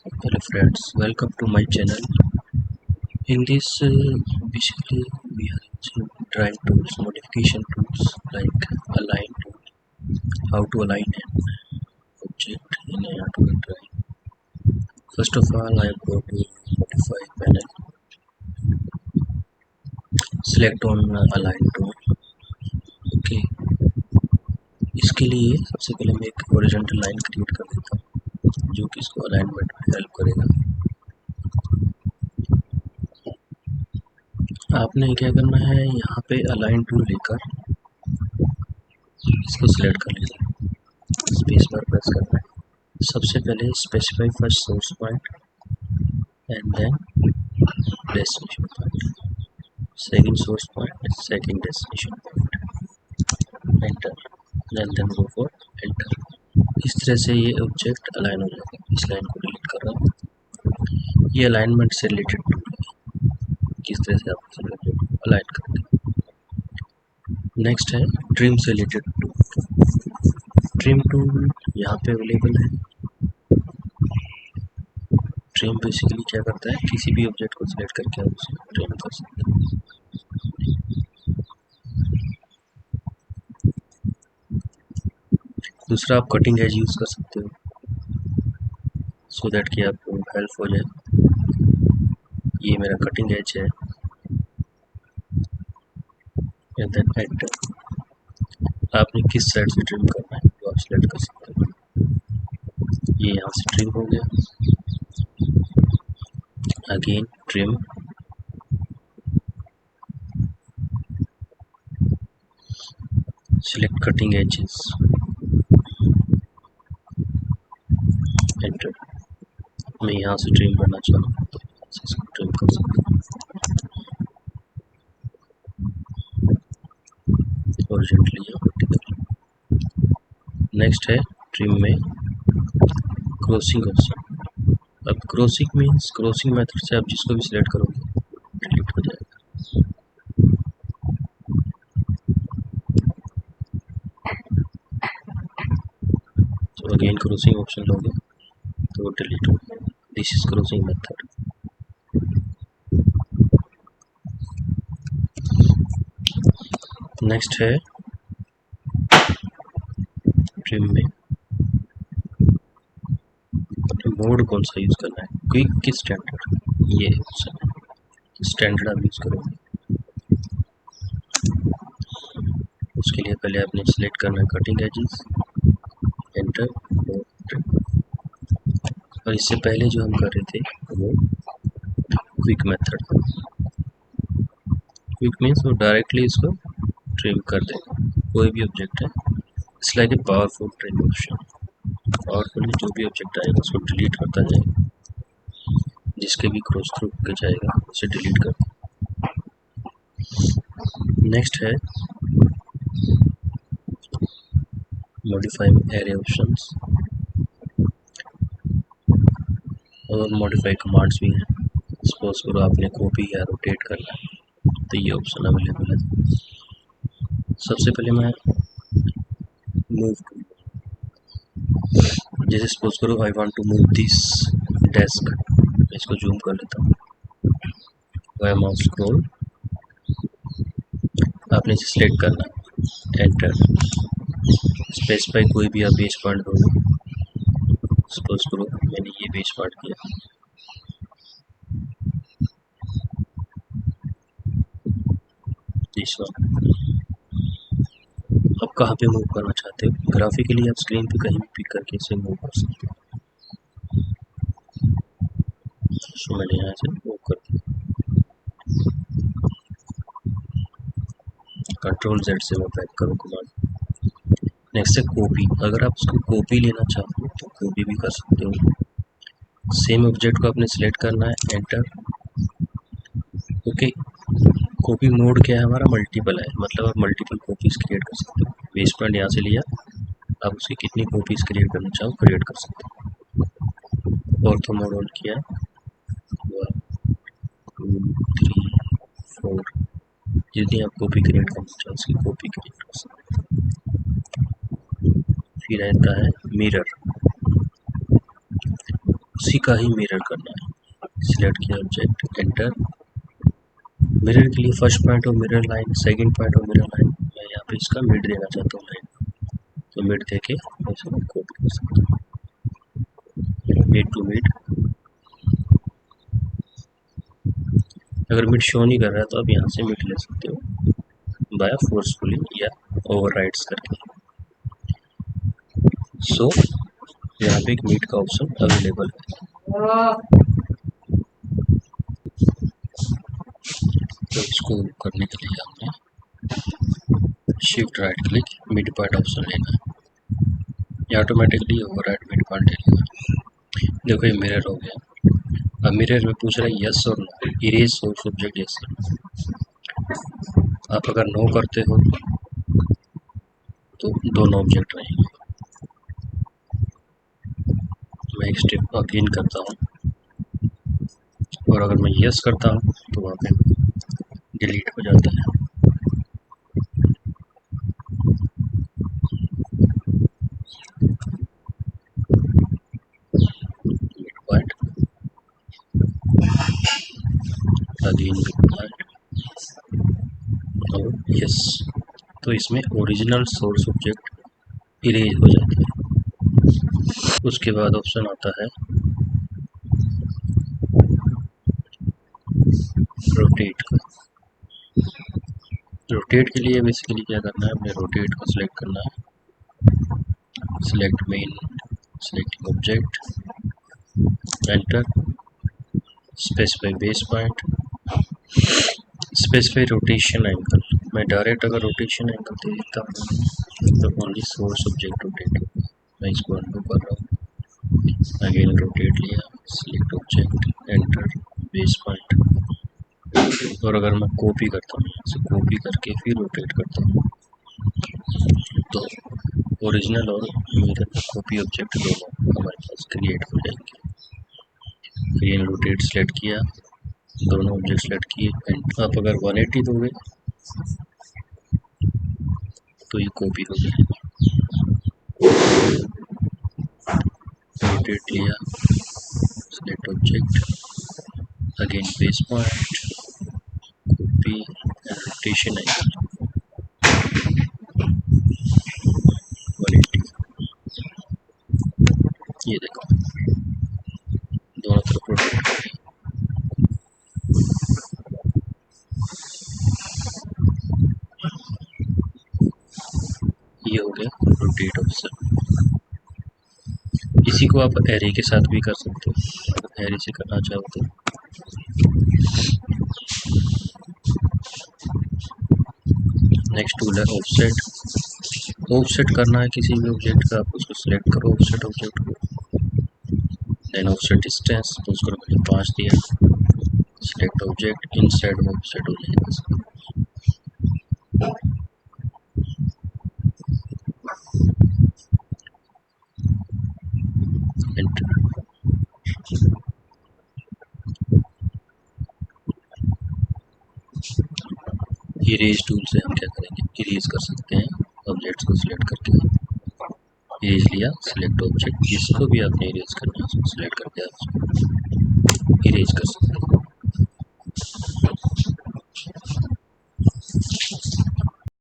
Hello friends, welcome to my channel. In this basically we are using drawing tools, modification tools like align tool, how to align an object in a AutoCAD drawing. First of all, I go to modify panel, select on align tool. Okay, इसके लिए सबसे पहले मैं एक horizontal line create कर देता हूँ जो कि इसको अलाइनमेंट में हेल्प करेगा। आपने क्या करना है, यहाँ पे अलाइन टूल लेकर इसको सिलेक्ट कर लेना है, स्पेस बार प्रेस करना है। सबसे पहले specify first source point and then destination point, second source point, second destination point, enter and then go for enter. इस तरह से ये ऑब्जेक्ट अलाइन हो जाएगा। इस लाइन को डिलीट कर रहा हूँ। ये अलाइनमेंट से रिलेटेड टूल है, किस तरह से आप ऑब्जेक्ट को अलाइन करते हैं। नेक्स्ट है ट्रिम से रिलेटेड टूल। ट्रिम टूल यहाँ पे अवेलेबल है। ट्रिम बेसिकली क्या करता है, किसी भी ऑब्जेक्ट को सिलेक्ट करके आप उसे ट्रिम कर सकते हैं। दूसरा, आप कटिंग एज यूज़ कर सकते हो सो दैट कि आपको हेल्प हो जाए। ये मेरा कटिंग एज है एंड देन एंटर। आपने किस साइड से ट्रिम करना है तो आप सिलेक्ट कर सकते हो। ये यहाँ से ट्रिम हो गया। Again trim, select cutting edges, enter. मैं यहाँ से ट्रिम करना चाहूँ तो इसको ट्रिम कर सकता हूँ हॉरिजॉन्टली या वर्टिकली। नेक्स्ट है ट्रिम में क्रॉसिंग ऑप्शन। अब क्रॉसिंग मीन्स क्रॉसिंग मेथड से आप जिसको भी सिलेक्ट करोगे डिलीट हो जाएगा। तो अगेन क्रॉसिंग ऑप्शन लोगे तो डिलीट हो जाएगा। This is crossing method. Next है ट्रिम में मोड कौन सा यूज़ करना है, क्विक की स्टैंडर्ड। ये ऑप्शन है, स्टैंडर्ड आप यूज़ करोगे। उसके लिए पहले आपने सिलेक्ट करना है कटिंग एजेस, एंटर, और इससे पहले जो हम कर रहे थे वो क्विक मेथड। क्विक मीन्स वो डायरेक्टली इसको ट्रिम कर देगा। कोई भी ऑब्जेक्ट है, it's like a powerful trim option. Powerfully जो भी ऑब्जेक्ट आएगा उसको डिलीट करता जाएगा, जिसके भी क्रॉस थ्रू के जाएगा उसे डिलीट कर। नेक्स्ट है मॉडिफाई एरे ऑप्शंस और मॉडिफाई कमांड्स भी हैं। सपोज करो आपने कॉपी या रोटेट करना है तो ये ऑप्शन अवेलेबल है। सबसे पहले मैं मूव टू, जैसे सपोज करो I want to move this desk, इसको जूम कर लेता हूँ। वाया माउस स्क्रॉल, आपने इसे सिलेक्ट करना है, एंटर। स्पेसिफाई कोई भी आप बेस पॉइंट दोगे। सपोज करो मैंने ये बेस पॉइंट किया, दिस वन। अब कहाँ पे मूव करना चाहते हो, ग्राफिकली आप स्क्रीन पे कहीं भी पिक करके इसे मूव कर सकते हो। सो मैंने यहाँ से मूव कर दिया, कंट्रोल जेड से मैं बैक करूँ कमांड। नेक्स्ट है कॉपी। अगर आप उसको कॉपी लेना चाहो तो कॉपी भी कर सकते हो। सेम ऑब्जेक्ट को आपने सिलेक्ट करना है, एंटर। ओके, कॉपी मोड क्या है हमारा, मल्टीपल है, मतलब आप मल्टीपल कॉपीज क्रिएट कर सकते हो। बेस पॉइंट यहाँ से लिया, आप उसकी कितनी कॉपीज क्रिएट करना चाहो क्रिएट कर सकते हो। ऑर्थो मोड ऑन किया, 1 2 3 4, जितनी आप कॉपी क्रिएट करना चाहो उसकी कॉपी क्रिएट कर सकते हो। फिर रहता है मिरर। उसी का ही मिरर करना है। सिलेक्ट किया ऑब्जेक्ट, एंटर। मिरर के लिए first point of mirror line, second point of mirror line, मैं यहाँ पे इसका मिड देना चाहता हूँ लाइन, तो मिड देके मैं इसको कॉपी कर सकता हूँ। मिड टू मिड, अगर मिड शो नहीं कर रहा है तो आप यहाँ से मिड ले सकते हो बाय फोर्सफुली या ओवरराइड्स करके। सो यहाँ पे एक मिड का ऑप्शन अवेलेबल है। तो इसको करने के लिए आपने shift right click mid point option लेना है, ये ऑटोमेटिकली ओवरराइड मिड पॉइंट लेगा। देखो ये मिरर हो गया। अब मिरर में पूछ रहा है यस और no, erase source object yes और नो। आप अगर नो करते हो तो दोनों ऑब्जेक्ट रहेंगे। मैं एक स्टेप अगेन करता हूँ, और अगर मैं यस करता हूँ तो वहाँ पे डिलीट हो जाता है। Mid point, again mid point और यस। तो इसमें ओरिजिनल सोर्स ऑब्जेक्ट इरेज हो जाता है। उसके बाद ऑप्शन आता है रोटेट का। रोटेट के लिए बेसिकली क्या करना है, अपने रोटेट को सिलेक्ट करना है, select main, selecting object, enter, specify base point, specify rotation angle. मैं डायरेक्ट अगर रोटेशन एंगल दे देता हूँ तो ओनली सोर्स ऑब्जेक्ट रोटेट होगा। मैं इसको अनडू कर रहा हूँ, अगेन रोटेट लिया, select object, enter, base point. और अगर मैं कॉपी करता हूँ, इसे कॉपी करके फिर रोटेट करता हूँ तो ओरिजिनल और मिरर का कॉपी ऑब्जेक्ट दोनों हमारे पास क्रिएट हो जाएंगे। अगेन रोटेट सेलेक्ट किया, दोनों ऑब्जेक्ट सेलेक्ट किए, एंड आप अगर 180 दोगे तो ये कॉपी हो जाएगा। रोटेट लिया, select object, again base point, copy and rotation angle 180। ये देखो दोनों तरफ रोटेट कर दिया। ये हो गया रोटेट ऑप्शन। इसी को आप एरे के साथ भी कर सकते हो, एरे से करना चाहो तो। नेक्स्ट टूल है ऑफसेट। ऑफसेट करना है किसी भी ऑब्जेक्ट का, आप उसको सिलेक्ट करो ऑफसेट ऑब्जेक्ट को, देन ऑफसेट डिस्टेंस, तो उसको मैंने 5 दिया, सिलेक्ट ऑब्जेक्ट, इनसाइड में ऑफसेट हो जाएगा। एंटर। इरेज टूल से हम क्या करेंगे, इरेज कर सकते हैं ऑब्जेक्ट्स को सिलेक्ट करके। इरेज लिया, सिलेक्ट ऑब्जेक्ट, जिसको भी आपने इरेज करना है उसको सिलेक्ट करके आप उसको इरेज कर सकते हैं।